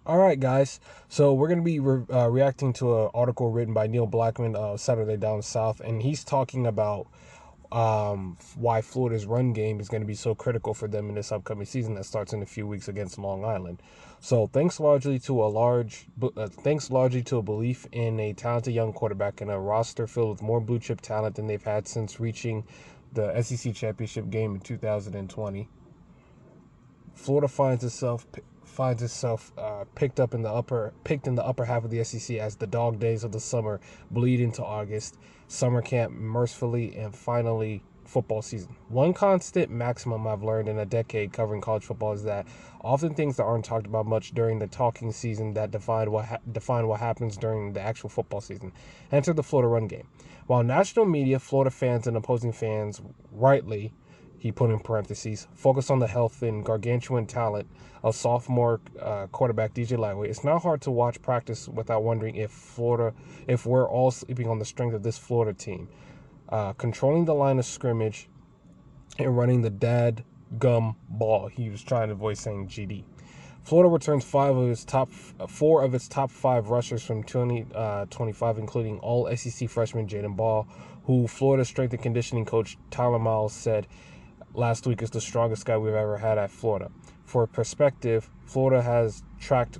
All right, guys. So we're going to be reacting to an article written by Neil Blackman of Saturday Down South, and he's talking about why Florida's run game is going to be so critical for them in this upcoming season that starts in a few weeks against Long Island. So thanks largely to a belief in a talented young quarterback and a roster filled with more blue chip talent than they've had since reaching the SEC championship game in 2020. Florida finds itself picked in the upper half of the SEC as the dog days of the summer bleed into August, summer camp mercifully, and finally football season. One constant maximum I've learned in a decade covering college football is that often things that aren't talked about much during the talking season that define what happens during the actual football season. Enter the Florida run game. While national media, Florida fans, and opposing fans rightly, he put in parentheses, focus on the health and gargantuan talent of sophomore quarterback DJ Lightweight. It's not hard to watch practice without wondering if we're all sleeping on the strength of this Florida team, controlling the line of scrimmage and running the dad gum ball. He was trying to avoid saying GD. Florida returns four of its top five rushers from 2025, including all SEC freshman Jaden Baugh, who Florida strength and conditioning coach Tyler Miles said last week is the strongest guy we've ever had at Florida. For perspective, Florida has tracked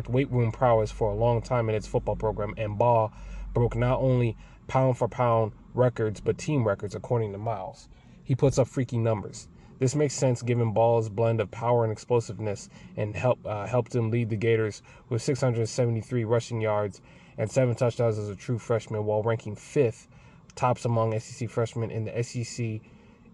weight room prowess for a long time in its football program, and Baugh broke not only pound for pound records but team records according to Miles. He puts up freaky numbers. This makes sense given Ball's blend of power and explosiveness, and helped him lead the Gators with 673 rushing yards and 7 touchdowns as a true freshman, while ranking 5th tops among SEC freshmen in the SEC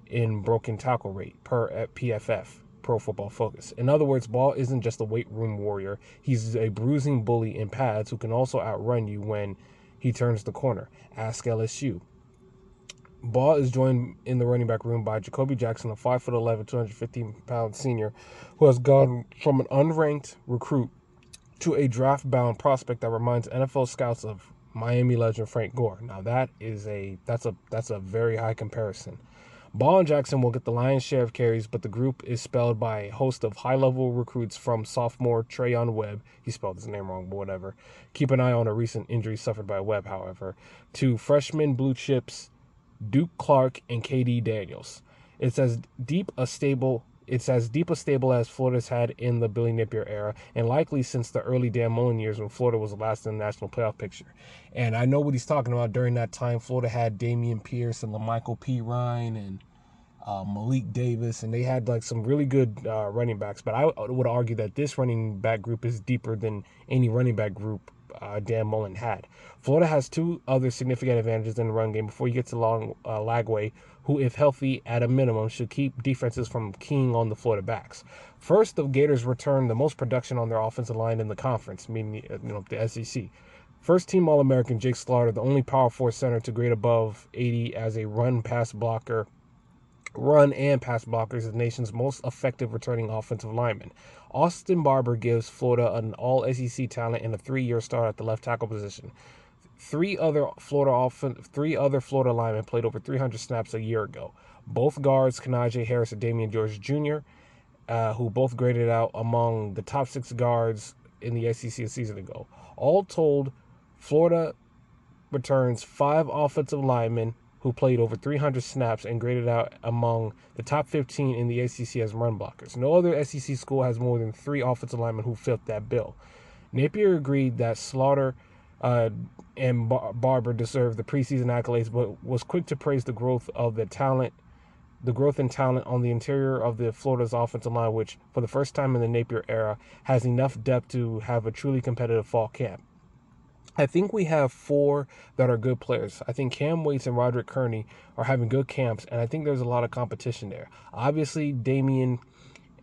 in broken tackle rate per PFF, Pro Football Focus. In other words, Baugh isn't just a weight room warrior. He's a bruising bully in pads who can also outrun you when he turns the corner. Ask LSU. Baugh is joined in the running back room by Jakobi Jackson, a 5'11", 215-pound senior who has gone from an unranked recruit to a draft-bound prospect that reminds NFL scouts of Miami legend Frank Gore. Now that's a very high comparison. Baugh and Jackson will get the lion's share of carries, but the group is spelled by a host of high-level recruits from sophomore Trayon Webb. He spelled his name wrong, but whatever. Keep an eye on a recent injury suffered by Webb, however. To freshman blue chips Duke Clark and KD Daniels. It's as deep a stable as Florida's had in the Billy Napier era, and likely since the early Dan Mullen years when Florida was the last in the national playoff picture. And I know what he's talking about. During that time, Florida had Damian Pierce and LaMichael P. Ryan and Malik Davis, and they had like some really good running backs. But I would argue that this running back group is deeper than any running back group Dan Mullen had. Florida has 2 other significant advantages in the run game before you get to Lagway, who, if healthy at a minimum, should keep defenses from keying on the Florida backs. First, the Gators return the most production on their offensive line in the conference, meaning the SEC. First team All-American Jake Slaughter, the only Power 4 center to grade above 80 as a run and pass blocker is the nation's most effective returning offensive lineman. Austin Barber gives Florida an all-SEC talent and a 3-year start at the left tackle position. Three other Florida linemen played over 300 snaps a year ago. Both guards, Kanaje Harris and Damian George Jr., who both graded out among the top 6 guards in the SEC a season ago. All told, Florida returns 5 offensive linemen who played over 300 snaps and graded out among the top 15 in the SEC as run blockers. No other SEC school has more than 3 offensive linemen who fit that bill. Napier agreed that Slaughter and Barber deserved the preseason accolades, but was quick to praise the growth in talent on the interior of the Florida's offensive line, which, for the first time in the Napier era, has enough depth to have a truly competitive fall camp. I think we have 4 that are good players. I think Cam Waits and Roderick Kearney are having good camps, and I think there's a lot of competition there. Obviously, Damian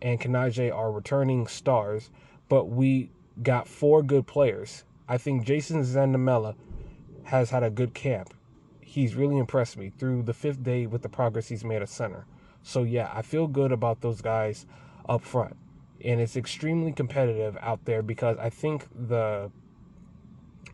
and Kanaje are returning stars, but we got 4 good players. I think Jason Zandamela has had a good camp. He's really impressed me through the 5th day with the progress he's made at center. So, yeah, I feel good about those guys up front. And it's extremely competitive out there because I think the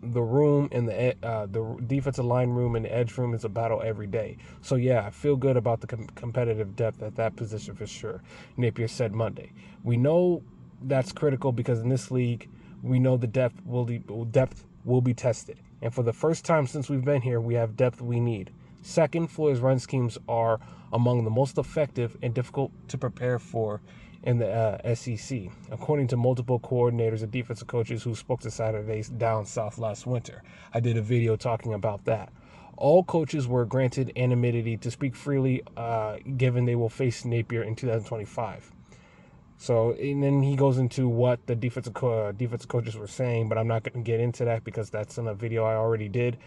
room and the defensive line room and the edge room is a battle every day. So yeah, I feel good about the competitive depth at that position for sure. Napier said Monday. We know that's critical because in this league, we know the depth will be tested. And for the first time since we've been here, we have depth we need. Second, Florida's run schemes are among the most effective and difficult to prepare for in the SEC, according to multiple coordinators and defensive coaches who spoke to Saturdays down south last winter. I did a video talking about that. All coaches were granted anonymity to speak freely, given they will face Napier in 2025. So, and then he goes into what the defensive coaches were saying, but I'm not going to get into that because that's in a video I already did.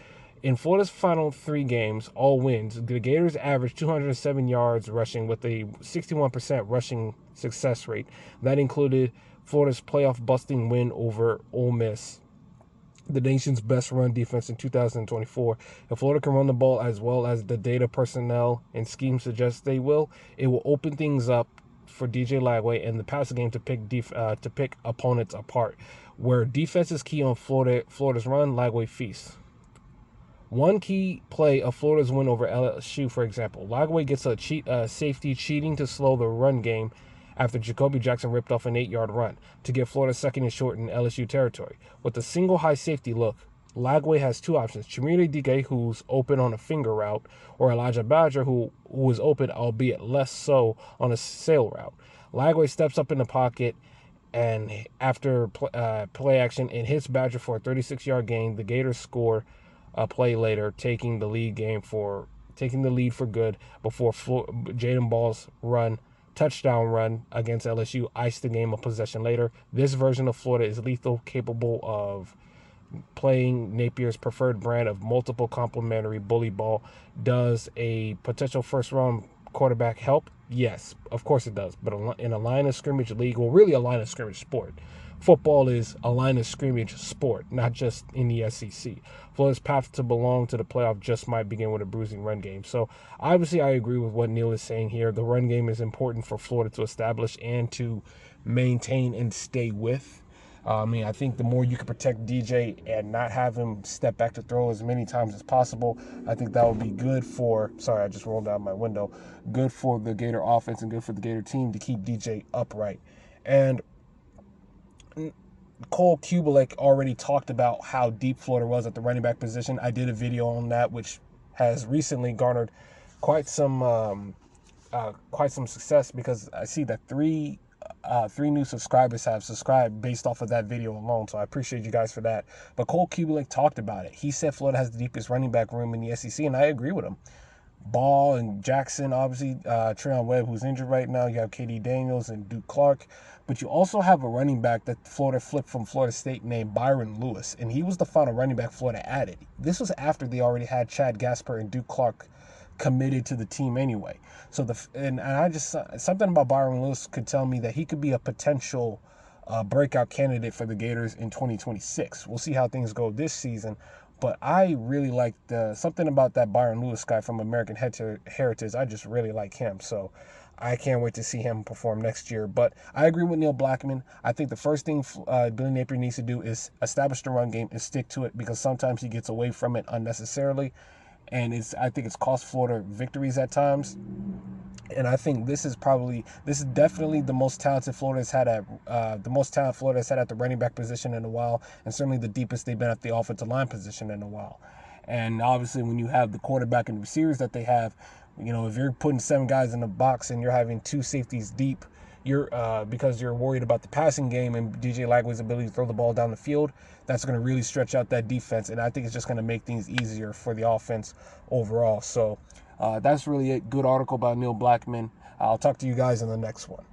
In Florida's final 3 games, all wins, the Gators averaged 207 yards rushing with a 61% rushing success rate. That included Florida's playoff-busting win over Ole Miss, the nation's best run defense in 2024. If Florida can run the ball as well as the data, personnel, and scheme suggests they will, it will open things up for DJ Lagway and the passing game to pick opponents apart. Where defense is key on Florida's run, Lagway feasts. One key play of Florida's win over LSU, for example, Lagway gets a safety cheating to slow the run game after Jakobi Jackson ripped off an 8-yard run to get Florida second and short in LSU territory. With a single high safety look, Lagway has 2 options: Chimere Dike, who's open on a finger route, or Elijah Badger, who is open, albeit less so, on a sail route. Lagway steps up in the pocket, and after play action, it hits Badger for a 36-yard gain. The Gators score a play later, taking the lead for good before Jaden Ball's touchdown run against LSU iced the game a possession later. This version of Florida is lethal, capable of playing Napier's preferred brand of multiple complementary bully ball. Does a potential first-round quarterback help? Yes, of course it does. But in a line of scrimmage league, well, really a line of scrimmage sport. Football is a line of scrimmage sport, not just in the SEC. Florida's path to belong to the playoff just might begin with a bruising run game. So obviously I agree with what Neil is saying here. The run game is important for Florida to establish and to maintain and stay with. I think the more you can protect DJ and not have him step back to throw as many times as possible, I think that would be good for, sorry, I just rolled out my window, good for the Gator offense and good for the Gator team to keep DJ upright. And Cole Kubelik already talked about how deep Florida was at the running back position. I did a video on that, which has recently garnered quite some success because I see that three new subscribers have subscribed based off of that video alone, so I appreciate you guys for that. But Cole Kubelik talked about it. He said Florida has the deepest running back room in the SEC, and I agree with him. Baugh and Jackson, obviously, Treon Webb, who's injured right now. You have KD Daniels and Duke Clark. But you also have a running back that Florida flipped from Florida State named Byron Lewis, and he was the final running back Florida added. This was after they already had Chad Gasper and Duke Clark committed to the team anyway. So I just, something about Byron Lewis could tell me that he could be a potential breakout candidate for the Gators in 2026. We'll see how things go this season. But I really like something about that Byron Lewis guy from American Heritage. I just really like him. So I can't wait to see him perform next year. But I agree with Neil Blackman. I think the first thing Billy Napier needs to do is establish the run game and stick to it, because sometimes he gets away from it unnecessarily. And I think it's cost Florida victories at times. And I think this is definitely the most talented Florida has had at the running back position in a while, and certainly the deepest they've been at the offensive line position in a while. And obviously, when you have the quarterback and the receivers that they have, if you're putting 7 guys in the box and you're having 2 safeties deep, because you're worried about the passing game and DJ Lagway's ability to throw the ball down the field, that's going to really stretch out that defense, and I think it's just going to make things easier for the offense overall. So that's really a good article by Neil Blackman. I'll talk to you guys in the next one.